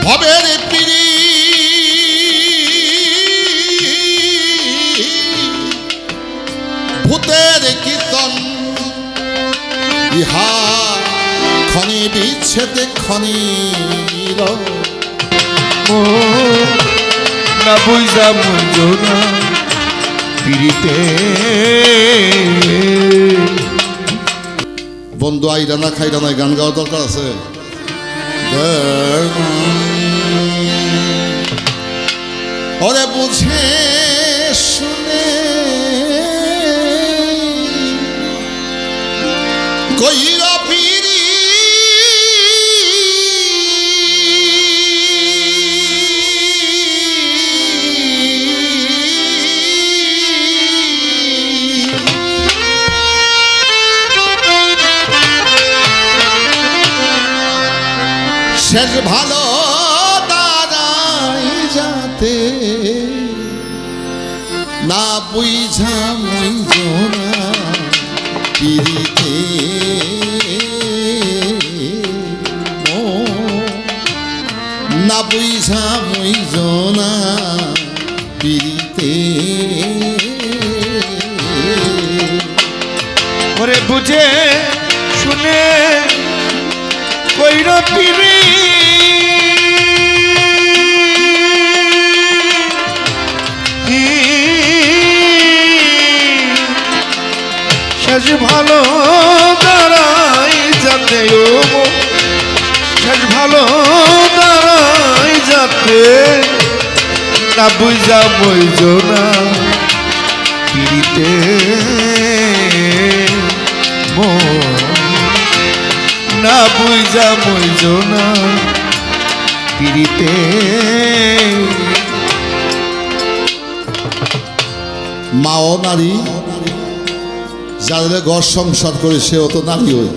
ভবের পিড়ি ভূতের কীর্তন ইহা ক্ষণে বিচ্ছেদে ক্ষণির না বুঝা বুঝো না পিড়িতে বন্ধু আইরা না খাইরা নাই গান গাওয়া দরকার আছে ওরে বুঝে শুনে কইরা পিড়ি শেষ ভালো দাঁড়াই যাতে না বুঝা মুইজো না পিড়িতে না বুঝা মুইজো না পিড়িতে ওরে বুঝে শুনে কইরা পিড়ি শেষ ভালো দাঁড়াই যাতে ও শেষ ভালো দাঁড়াই যাতে না বুঝা বইজো না পিড়িতে না বুঝা বইজো না পিড়িতে মাও নারী যাদের ঘর সংসার করে সেও তো নারী হই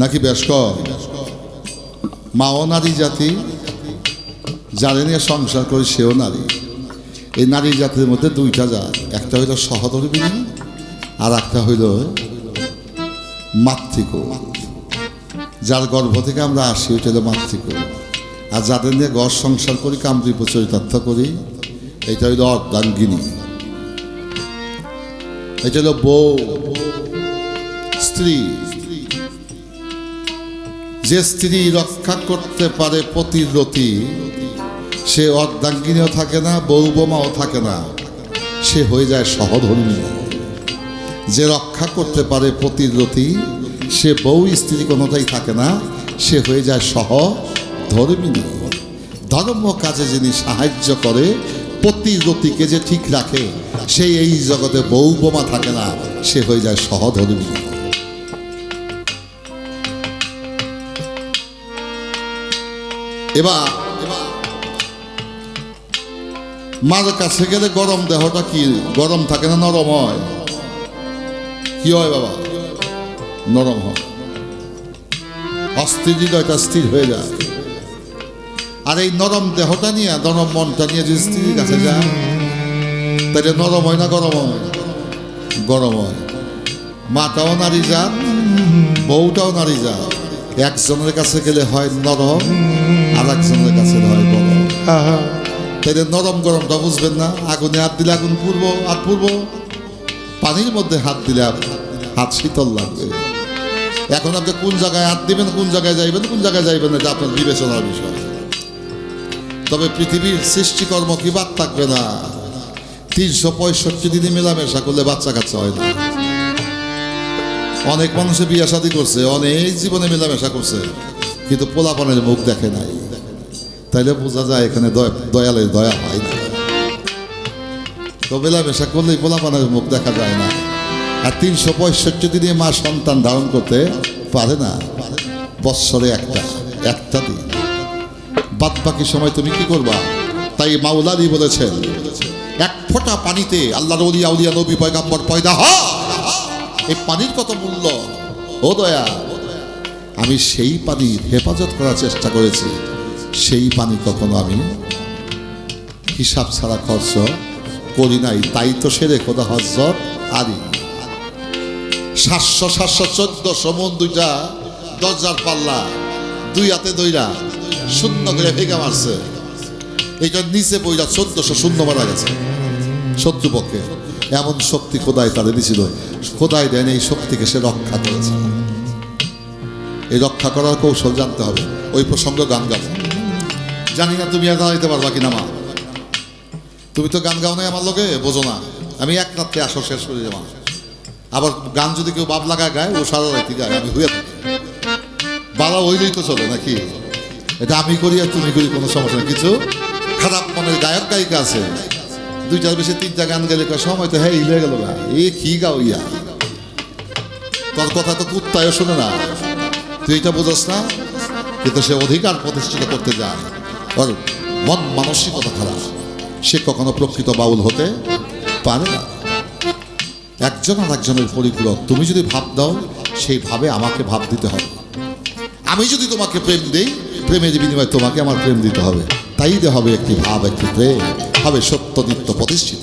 নাকি বেশ মাও নারী জাতি যারা নিয়ে সংসার করে সেও নারী এই নারী জাতির মধ্যে দুইটা জাত একটা হইল সহধর্মিণী আর একটা হইল মাতৃক যার গর্ভ থেকে আমরা আসি ওইটা হলো মাতৃক আর যাদের নিয়ে ঘর সংসার করি কামরূপ চরিতার্থ করি এটা হইল অর্ধাঙ্গিনী এটা হলো বউ স্ত্রী যে স্ত্রী রক্ষা করতে পারে পতিব্রতী সে অর্ধাঙ্গিনীও থাকে না বউ বোমাও থাকে না সে হয়ে যায় সহধর্মী যে রক্ষা করতে পারে পতিব্রতী সে বউ স্ত্রী কোনোটাই থাকে না সে হয়ে যায় সহধর্মিনী ধর্ম কাজে যিনি সাহায্য করে পতিব্রতীকে যে ঠিক রাখে সেই এই জগতে বউ বোমা থাকে না সে হয়ে যায় সহধর্মী এবার মার কাছে গেলে গরম দেহটা কি গরম থাকে না নরম হয় কি হয় বাবা নরম হয় অস্থির হৃদয়টা স্থির হয়ে যায় আর এই নরম দেহটা নিয়ে নরম মনটা নিয়ে যদি স্ত্রীর কাছে যায় তাহলে নরম হয় না গরম হয় গরম হয় মাটাও নারী যান বউটাও নারী যান একজনের কাছে গেলে হয় নরম আর একজনের কাছে হয় গরম তাইলে নরম গরমটা বুঝবেন না আগুনে হাত দিলে আগুন পুড়বো আর পুড়বো পানির মধ্যে হাত দিলে হাত শীতল লাগবে এখন আপনি কোন জায়গায় হাত দিবেন কোন জায়গায় যাইবেন কোন জায়গায় যাইবেন এটা আপনার বিবেচনার বিষয় তবে পৃথিবীর সৃষ্টিকর্ম কি বাদ থাকবে না 365 দিনে মেলামেশা করলে বাচ্চা কাচ্চা হয় না অনেক মানুষে বিয়ে শাদী করছে অনেক জীবনে মেলামেশা করছে কিন্তু পোলাপানের মুখ দেখে নাই তাইলে বোঝা যায় এখানে দয়ালের দয়া হয় না তো মেলামেশা করলেই পোলাপানের মুখ দেখা যায় না আর 365 দিনে মা সন্তান ধারণ করতে পারে না বৎসরে একটা দিন বাদ বাকি সময় তুমি কি করবা তাই মাওলানা বলেছেন এক ফোঁটা পানিতে আল্লাহর ওলিয়া আউলিয়া নবী পয়গাম্বর পয়দা হয় এই পানির কত মূল্য ও দয়া আমি সেই পানির হেফাজত করার চেষ্টা করেছি সেই পানি কখনো আমি হিসাব ছাড়া খরচ করি নাই তাই তো সেরে খোদা হযরত আলী 700 714 মন দুইটা দরজার পাল্লা দুই হাতে দইরা শূন্য করে ভেঙে মারছে। এটা নিচে বইটা 1400 শূন্য মারা গেছে শত্রুপক্ষে। এমন শক্তি খোদাই তাদের দিছিল, খোদাই দেন এই শক্তিকে সে রক্ষা করেছে। এই রক্ষা করার কৌশল জানতে হবে। ওই প্রসঙ্গ গান গাবো, জানি না তুমি আর দাঁড়াইতে পারবা কিনা মা। তুমি তো গান গাও নাই আমার লোকে, বোঝো না। আমি এক রাত্রে আসর শেষ করে যাবো। আবার গান যদি কেউ বাপ লাগা গায়, ও সারা রাত্রি গায়, আমি হয়ে থাকি। বালা হইলেই তো চলে নাকি? এটা আমি করি আর তুমি করি, কোনো সমস্যা নেই। কিছু খারাপ মনের গায়ক গায়িকা আছে, দুইটার বেশি তিনটা গান গেলে সময় তো হ্যাঁ ইলে গেল গা, এ কি গাও ইয়া, তোর কথা তো কুত্তায়ও শোনে না। তুই এটা বোঝাস না, কিন্তু সে অধিকার প্রতিষ্ঠিত করতে যায়, ওর মন মানসিকতা খারাপ, সে কখনো প্রকৃত বাউল হতে পারে না। একজন আর একজনের পরিপূরক। তুমি যদি ভাব দাও, সেই ভাবে আমাকে ভাব দিতে হবে। আমি যদি তোমাকে প্রেম দেই, প্রেমের বিনিময়ে তোমাকে আমার প্রেম দিতে হবে। তাই হবে একটি ভাব, একটি প্রেম হবে সত্য নিত্য প্রতিষ্ঠিত।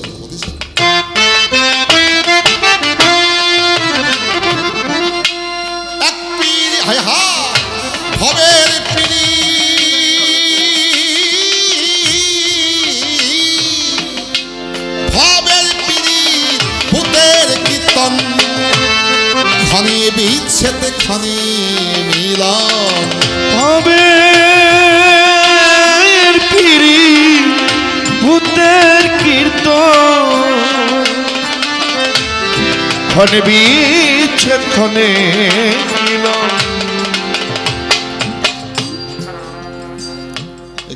ক্ষণে বিচ্ছেদ ক্ষণে মিলন হবে পিড়ি ভূতের কীর্তন, ক্ষণে বিচ্ছেদ ক্ষণে মিলন।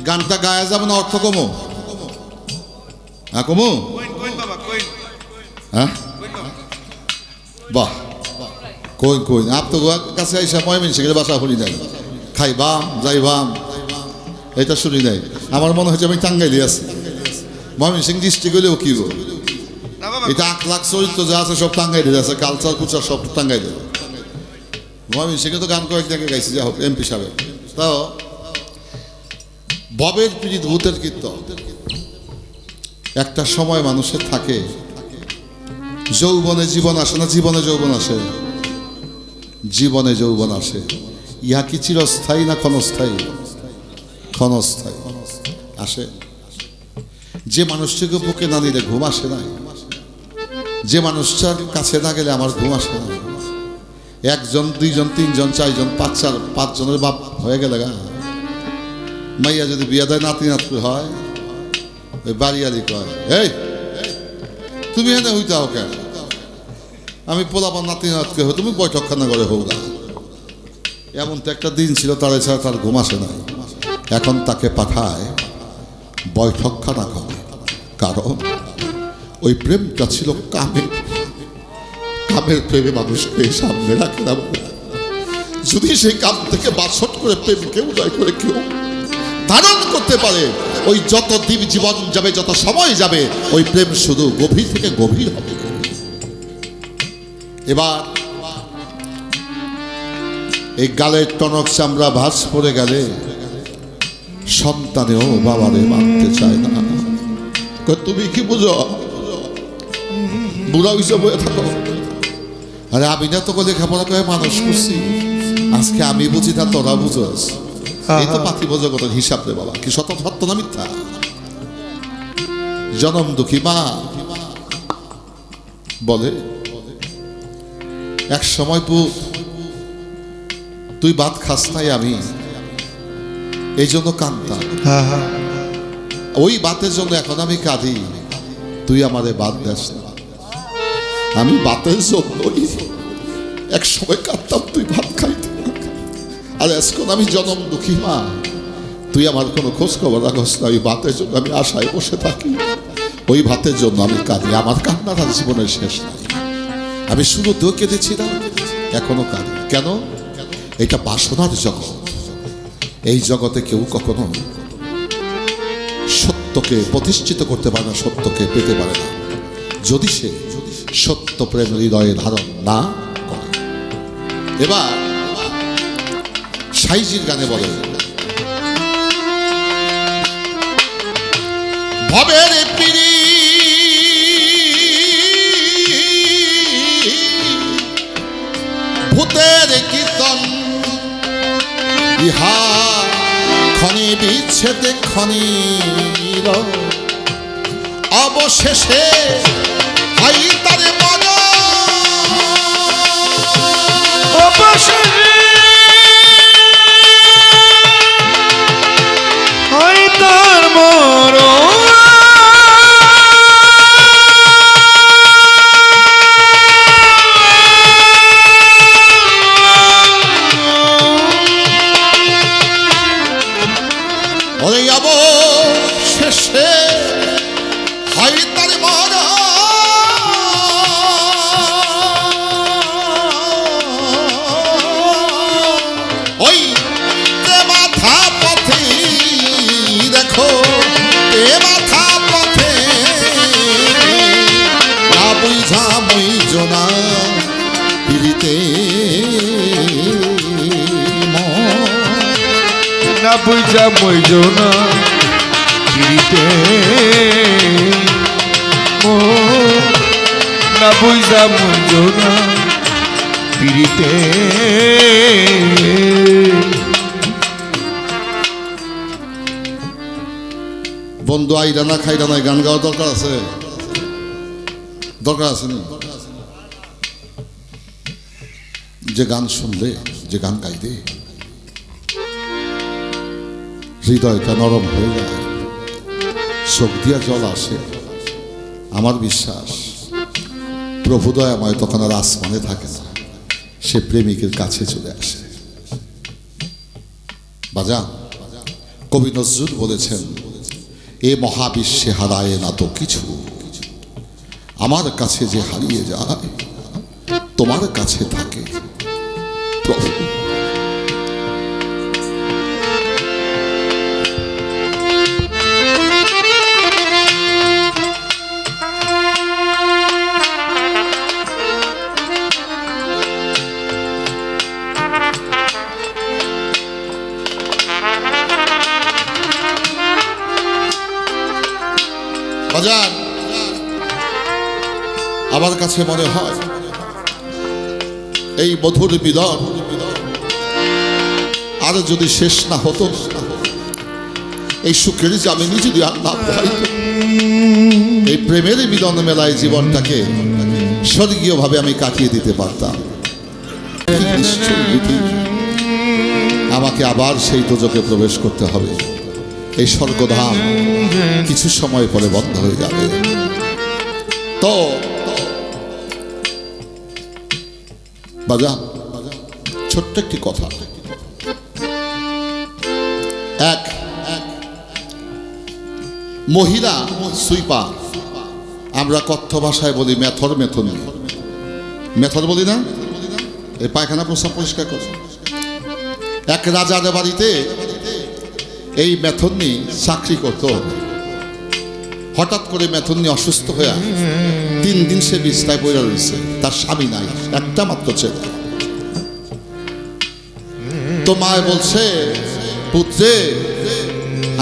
গানটা গায়া যাবে না, অর্থ কমো। হ্যাঁ কমো, হ্যাঁ বাহ, কই কই আপ তো কাছে আইসা ময়মনসিংহের বাসা শুনি নাই, খাইবাম যাইবাম এটা শুনি নাই। আমার মনে হচ্ছে আমি টাঙ্গাইলে আছি। ময়মনসিংহ ডিস্ট্রিক্ট হলেও কি গো, এটা আখলাখ চরিত্র যা আছে সব টাঙ্গাইলে আছে, কালচার কুচার সব টাঙ্গাইলে। ময়মনসিংহে তো গান কয়েকটাকে গাইছি, যা হোক এমপি সাহেব। তাও ভবের পীড়িত ভূতের কীর্তন। একটা সময় মানুষের থাকে, যৌবনে জীবন আসে না, জীবনে যৌবন আসে, জীবনে যৌবন আসে। ইহা কি চিরস্থায়ী না ক্ষণস্থায়ী? ক্ষণস্থায়ী আসে। যে মানুষটিকে বুকে না নিলে ঘুম আসে না, যে মানুষটার কাছে না গেলে আমার ঘুম আসে না। একজন দুইজন তিনজন চারজন পাঁচজনের বাপ হয়ে গেলে গা, মাইয়া যদি বিয়া দেয় নাতি নাতনি হয়, ওই বাড়িয়ালি কয়, এই তুমি এনে হইতে হোক, আমি পোলাপান নাতি নাতকে হই, তুমি বৈঠকখানা করে হোক। এমন তো একটা দিন ছিল, তার এছাড়া তার ঘুম আসে না। এখন তাকে পাঠায় বৈঠকখানা করে, কারণ ওই প্রেমটা ছিল কামের। কামের প্রেমে মানুষকে সামনে রাখে না। যদি সেই কাম থেকে বাছট করে প্রেমকে উদয় করে কেউ ধারণ করতে পারে, ওই যত দিন জীবন যাবে, যত সময় যাবে, ওই প্রেম শুধু গভীর থেকে গভীর হবে। এবার এই গালের টনক চামড়া ভাঁজ পড়ে গেলে সন্তানেও বাবারে মানতে চায় না। তুমি কি বুঝো, বুড়া হিসেবে বয়ে থাকো। আরে আমি না তোকে লেখাপড়া করে মানুষ করছি, আজকে আমি বুঝি না তোরা বুঝোস। এই তো পাখিব জগতের হিসাব রে বাবা, কি সত্য সত্য না মিথ্যা? জনম দুঃখী মা বলে, এক সময় পুত তুই ভাত খাস নাই, আমি এই জন্য কাঁদতাম। ওই বাতের জন্য এখন আমি কাঁদি, তুই আমারে বাদ দেস না। আমি বাতের জন্যই এক সময় কাঁদতাম, তুই ভাত খাইতে। আর এখন আমি জনম দুঃখী মা, তুই আমার কোনো খোঁজ খবর রাখস না। ওই ভাতের জন্য আমি আশায় বসে থাকি, ওই ভাতের জন্য আমি কাঁদি। আমার কান্নার আর জীবনের শেষ নাই। আমি শুরুতেও কেঁদেছিলাম, এখনো কাঁদি। কেন? এটা বাসনার জগৎ। এই জগতে কেউ কখনো সত্যকে প্রতিষ্ঠিত করতে পারে না, সত্যকে পেতে পারে না, যদি সে সত্য প্রেম হৃদয়ে ধারণ না করে। এবার সাইজির গানে বলে, ভবের পিড়ি ভূতের কীর্তন, ইহা ক্ষণে বিচ্ছেদে ক্ষণির অবশেষে হয় তার মন অবশেষে হয় তার মরণ। ওরে অবশেষে হয় তার মন ওই তে মাথা পথে দেখো তে মাথা পথে না বুঝা মই জোনা পিড়িতে না বুঝা মইজো না পিড়িতে না বুঝা মইজো না পিড়িতে। বন্ধু আইরা না খাইরা নাই গান গাওয়ার দরকার আছে? দরকার আছে নি? যে গান শুনলে, যে গান গাইলে হৃদয়টা নরম হয়ে যায়, চোখ দিয়া জল আসে, আমার বিশ্বাস প্রভু দয়াময় তখন আর আসমানে থাকে না, সে প্রেমিকের কাছে চলে আসে। বাজান, কবি নজরুল বলেছেন, এ মহাবিশ্বে হারায় না তো কিছু, আমার কাছে যে হারিয়ে যায় তোমার কাছে থাকে প্রভু। বাজার, আমার কাছে মনে হয় এই মধুর মিলন আর যদি শেষ না হতো, এই সুখের জামিনী যদি আর না পাইত, এই প্রেমের মিলন মেলায় জীবনটাকে স্বর্গীয় ভাবে আমি কাটিয়ে দিতে পারতাম। আমাকে আবার সেই দোজকে প্রবেশ করতে হবে। এই স্বর্গধাম কিছু সময় পরে বন্ধ হয়ে যাবে। তো বাজান, ছোট্ট একটি কথা, এক মহিলা সুইপা, আমরা কথ্য ভাষায় বলি মেথর, মেথন মেথর বলি না, এই পায়খানা প্রস্রাব পরিষ্কার করে। এক রাজার বাড়িতে এই মেথন্নি চাকরি করত। হঠাৎ করে মেথন্নি অসুস্থ হয়ে 3 দিন সে বিছনায় পড়ে রয়েছে, তার স্বামী নাই, একটা মাত্র ছেলে। তো মায় বলছে, পুত্রে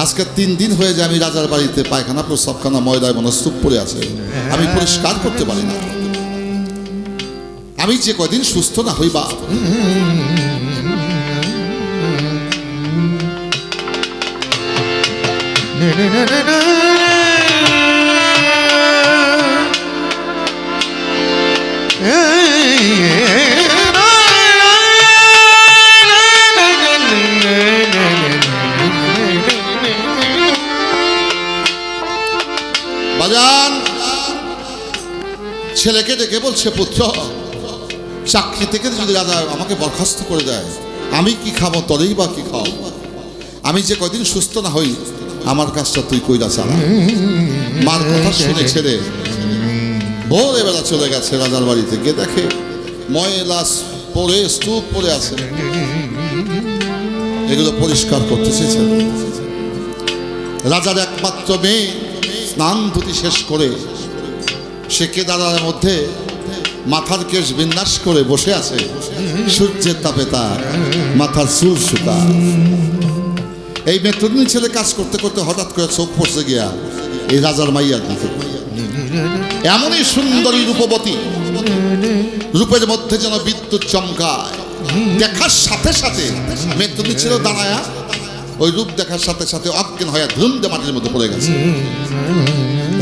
আজকে 3 দিন হয়ে যায় আমি রাজার বাড়িতে পায়খানা প্রস্রাবখানা ময়দায় মনস্তূপ পড়ে আছে, আমি পরিষ্কার করতে পারি না, আমি যে কদিন সুস্থ না হইবা বাজান, ছেলেকে ডেকে বলছে, পুত্র চাকরি থেকে যদি রাজা আমাকে বরখাস্ত করে দেয়, আমি কি খাবো, তোরেই বা কি খাও, আমি যে কদিন সুস্থ না হই আমার কাজটা তুই কইরা চালা। মার কথা শুনে ছেড়ে ভোর বেলা চলে গেছে রাজার বাড়িতে, গিয়ে দেখে ময়লা পরে স্তূপ পরে আছে, এগুলো পরিষ্কার করতেছে ছেলে। রাজার একমাত্র মেয়ে স্নান ধুতি শেষ করে সে কেদারার মধ্যে মাথার কেশ বিন্যাস করে বসে আছে, সূর্যের তাপে তার মাথার চুল শুকা। এই মেতরুনি ছেলে কাজ করতে করতে হঠাৎ করে চোখ পড়ছে গিয়া এই রাজার মাইয়ার দিকে। এমনই সুন্দরী রূপবতী, রূপের মধ্যে যেন বিদ্যুৎ চমকায়। দেখার সাথে সাথে মেতরুনি ছেলে দাঁড়ায়া ওই রূপ দেখার সাথে সাথে অজ্ঞান হয়ে ধুন্দে মাটির মধ্যে পড়ে গেছে।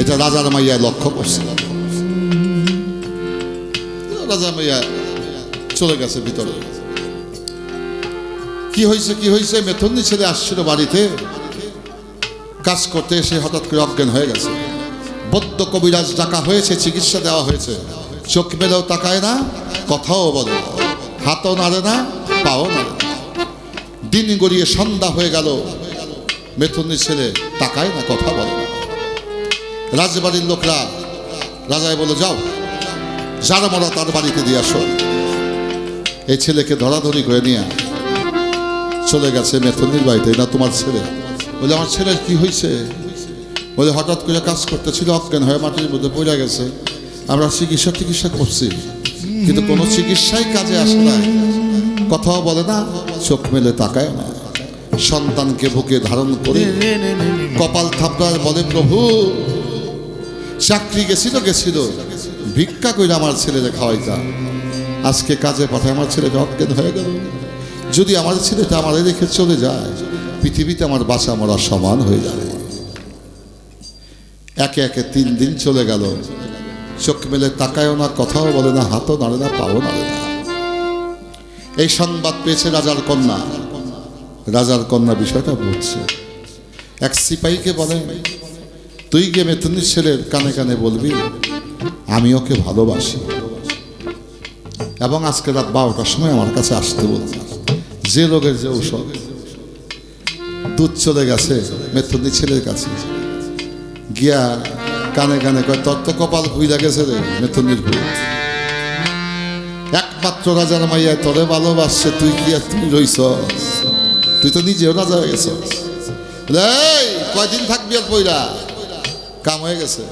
এটা রাজার মাইয়া লক্ষ্য করছে। রাজা মাইয়া চলে গেছে ভিতরে। কি হয়েছে মেথুন্নি ছেলে আসছিল বাড়িতে কাজ করতে, এসে হঠাৎ করে অজ্ঞান হয়ে গেছে। বৌদ্ধ কবিরাজ ডাকা হয়েছে, চিকিৎসা দেওয়া হয়েছে, চোখ মেলেও তাকায় না, কথাও বলে না, হাতও নাড়ে না, পাও নাড়ে না। দিন গড়িয়ে সন্ধ্যা হয়ে গেল, মেথুন্নি ছেলে তাকায় না, কথা বলে না। রাজবাড়ির লোকরা রাজায় বলে, যাও যারা মরা তার বাড়িতে দিয়ে আসো। এই ছেলেকে ধরাধরি করে নিয়ে চলে গেছে মেথুন্নির বাড়িতে। না তোমার ছেলে? বলে আমার ছেলের কি হয়েছে? বলে হঠাৎ করে কাজ করতেছিল, অজ্ঞান হয়ে মাটির মধ্যে পড়ে গেছে। আমরা চিকিৎসা করছি, কিন্তু কোনো চিকিৎসাই কাজে আসে না, কথাও বলে না, চোখ মেলে তাকায় না। সন্তানকে বুকে ধারণ করে কপাল থাপড়ায় বলে, প্রভু চাকরি গেছিল ভিক্ষা করে আমার ছেলেরে খাওয়াইতাম, আজকে কাজে পাঠায় আমার ছেলেটা অজ্ঞান হয়ে গেল। যদি আমার ছেলেটা আমার রেখে চলে যায়, পৃথিবীতে আমার বাঁচা মরা সমান হয়ে যাবে। একে একে 3 দিন চলে গেল, চোখ মেলে তাকায়ও না, কথাও বলে না, হাতও নাড়ে না, পাও নাড়ে না। এই সংবাদ পেয়েছে রাজার কন্যা। রাজার কন্যা বিষয়টা বুঝছে। এক সিপাহীকে বলে, তুই গিয়ে মেথুন্নির ছেলের কানে কানে বলবি আমি ওকে ভালোবাসি, এবং আজকে রাত 12টার সময় আমার কাছে আসতে বলবি। যে রোগের যে ঔষধ। দুধ চলে গেছে মেথুন্নির ছেলের কাছে, গিয়া কানে কানে কয়, তোর তো কপাল ভুইলা গেছে রে মেথুন্নির ভুল। একমাত্র রাজার মাইয়া তোরে ভালোবাসছে, তুই কি আর তুই রইছ? তুই তো নিজেও রাজা হয়ে গেছ। কয়দিন থাকবি আর পইরা? কাম হয়ে গেছে।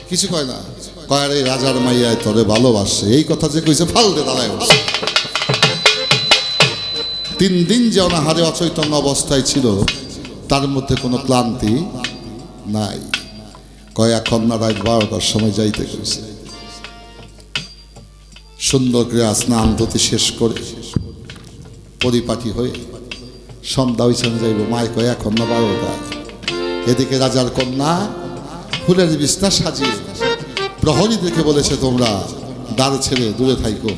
কিছু কয় না, কয় রে রাজার মাইয়ায় তোরে ভালোবাসছে, এই কথা যে কইছে ফালতে দাঁড়ায় বসে। 3 দিন যে অনাহারে অচৈতন্য অবস্থায় ছিল, তার মধ্যে কোনো ক্লান্তি নাই। কয় এখন না রাত 12টার সময় যাইতে কইছে। সুন্দর করে স্নান ধুতি শেষ করে পরিপাটি হয়ে সন্ধ্যা হইছেন যাইব, মায় কয় এখন না 12টা। এদিকে রাজার কন্যা ফুলের বিছনা সাজিয়ে প্রহরী দেখে বলেছে, তোমরা দ্বার ছেড়ে দূরে থাইকো,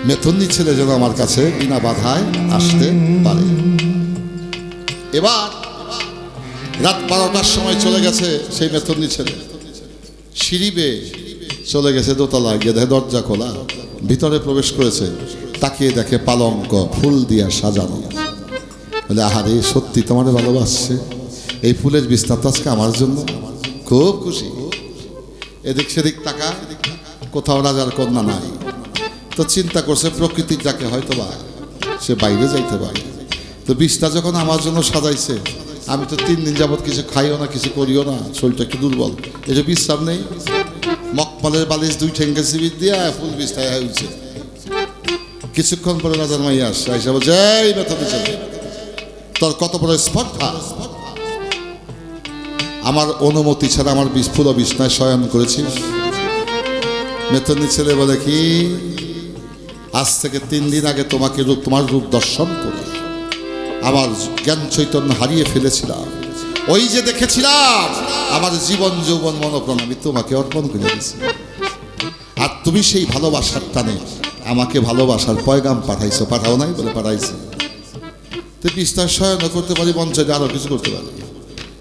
মেথুন্নি ছেলে যেন আমার কাছে বিনা বাধায় আসতে পারে। এবার রাত 12টার সময় চলে গেছে সেই মেথুন্নি ছেলে, সিঁড়ি বেয়ে চলে গেছে দোতলায়, গিয়ে দেখে দরজা খোলা, ভিতরে প্রবেশ করেছে। তাকিয়ে দেখে পালঙ্ক ফুল দিয়া সাজানো। বলে, আহারে সত্যি তোমার ভালোবাসছে, এই ফুলের বিছনা তো আজকে আমার জন্য। খুব খুশি। এদিক সেদিক তাকা, কোথাও রাজার কন্যা নাই। তো চিন্তা করছে প্রকৃতির যাকে হয়তো বা সে বাইরে যাইতে পারে। তো বিছনা যখন আমার জন্য সাজাইছে, আমি তো 3 দিন যাবৎ কিছু খাইও না, কিছু করিও না, শরীরটা একটু দুর্বল, এই যে বিশ্রাম নেই। মকমলের বালিশ 2 ঠেঙ্গে চিবির দিয়া ফুল বিছনায় হয়েছে। কিছুক্ষণ পরে রাজার মাইয়া আসছে, আইসা বলছে, এই মেথুন্নি ছেলে, তোর কত বড় স্পর্ধা! আমার অনুমতি ছাড়া আমার ফুল বিছনায় শয়ন করেছিস। মেথুন্নি ছেলে বলে, কি আজ থেকে 3 দিন আগে তোমার রূপ দর্শন করে আমার জ্ঞান চৈতন্য হারিয়ে ফেলেছিলাম। ওই যে দেখেছিলাম আমার জীবন যৌবন মনোপ্রাণ আমি তোমাকে অর্পণ করে দিয়েছি, আর তুমি সেই ভালোবাসার টানে আমাকে ভালোবাসার পয়গাম পাঠাইছো। পাঠাও নাই? বলে পাঠাইছি। তো বিছনায় শয়ন করতে পারি, মঞ্চে আরো কিছু করতে পারি।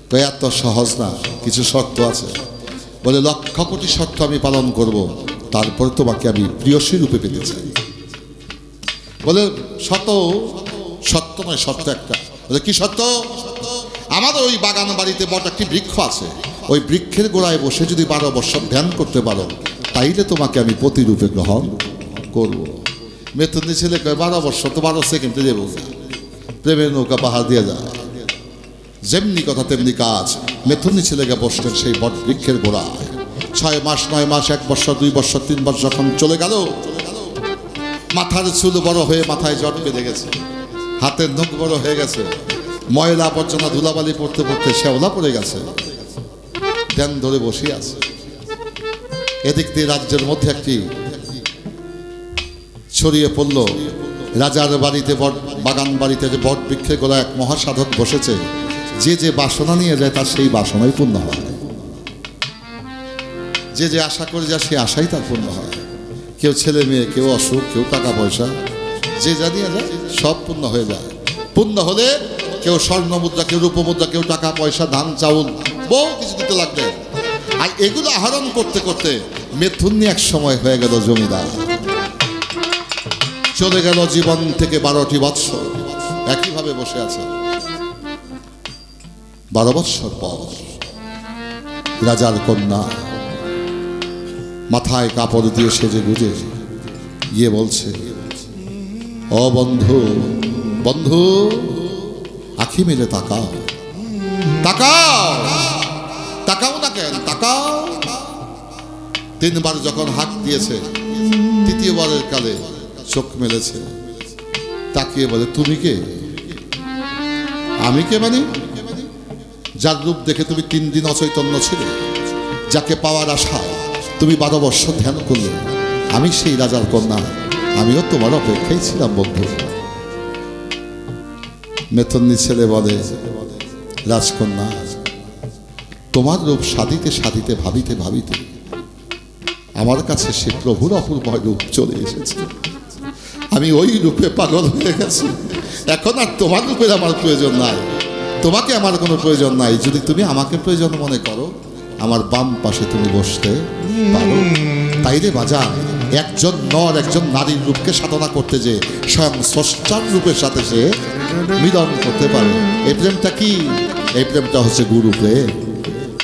তো এত সহজ না, কিছু শর্ত আছে। বলে, 1,00,000 কোটি শর্ত আমি পালন করব, তারপর তোমাকে আমি প্রিয়সী রূপে পেতে চাই। বলে, সত্য নয়, শর্ত একটা। বলে, কি শর্ত? আমাদের ওই বাগান বাড়িতে বড় একটি বৃক্ষ আছে, ওই বৃক্ষের গোড়ায় বসে যদি 12 বছর ধ্যান করতে পারো, তাইলে তোমাকে আমি প্রতিরূপে গ্রহণ করব। মেথুন্নি ছেলে কয়, 12 বছর তো 12 সেকেন্ডে যাবো, প্রেমের নৌকা পাহাড় দিয়ে যায়। যেমনি কথা তেমনি কাজ। মেথুন্নি ছেলেকে বসলেন সেই বট বৃক্ষের গোড়ায়। 6 মাস 9 মাস 1 বছর 2 বছর 3 বছর যখন চলে গেল, মাথার চুল বড় হয়ে মাথায় জট বেঁধে গেছে, হাতের নখ বড় হয়ে গেছে, ময়লা আবর্জনা ধুলাবালি পড়তে পড়তে শ্যাওলা পড়ে গেছে, ধ্যান ধরে বসে আছে। এদিক দিয়ে রাজ্যের মধ্যে একটি ছড়িয়ে পড়ল রাজার বাড়িতে বাগান বাড়িতে যে বট বৃক্ষের গোড়ায় এক মহাসাধক বসেছে, যে যে বাসনা নিয়ে যায় তার সেই বাসনাই পূর্ণ হয়, যে যে আশা করে যায় সেই আশাই তার পূর্ণ হয়। কেউ ছেলে মেয়ে, কেউ অসুখ, কেউ টাকা পয়সা, যে যা নিয়ে যায় সব পূর্ণ হয়ে যায়। পূর্ণ হলে কেউ স্বর্ণ মুদ্রা, কেউ রূপমুদ্রা, কেউ টাকা পয়সা, ধান চাউল, বহু কিছু দিতে লাগবে। আর এগুলো আহরণ করতে করতে মেথুন্নি এক সময় হয়ে গেল জমিদার। চলে গেল জীবন থেকে 12টি বৎসর, একইভাবে বসে আছে। 12 বৎসর পর রাজার কন্যা মাথায় কাপড় দিয়ে সেজে গুজে গিয়ে বলছে, ও বন্ধু, বন্ধু আখি মেলে তাকাও, তাকাও, তাকাও না কেন, তাকাও। 3 বার যখন হাত দিয়েছে, 3য়বারের কালে চোখ মেলেছে, তাকিয়ে বলে, তুমি কে? আমি কে মানে? যার রূপ দেখে তুমি 3 দিন অচৈতন্য ছিলে, যাকে পাওয়ার আশায় তুমি 12 বৎসর ধ্যান করলে, আমি সেই রাজার কন্যা, আমিও তোমার অপেক্ষায় ছিলাম বন্ধু। মেথুন্নি ছেলে বলে, রাজকন্যা, তোমার রূপ সাধিতে সাধিতে ভাবিতে ভাবিতে আমার কাছে সে প্রভুর অপূর্বময় রূপ চলে এসেছে। আমি ওই রূপে পাগল হয়ে গেছি। এখন আর তোমার রূপের আমার প্রয়োজন নাই, তোমাকে আমার কোনো প্রয়োজন নাই। যদি তুমি আমাকে প্রয়োজন মনে করো, আমার বাম পাশে তুমি বসতে পারো। তাই রে বাজা, একজন নর একজন নারীর রূপকে সাধনা করতে যে স্বয়ং স্রষ্টার রূপের সাথে সে মিলন করতে পারে। এই প্রেমটা কি? এই প্রেমটা হচ্ছে গুরু প্রেম।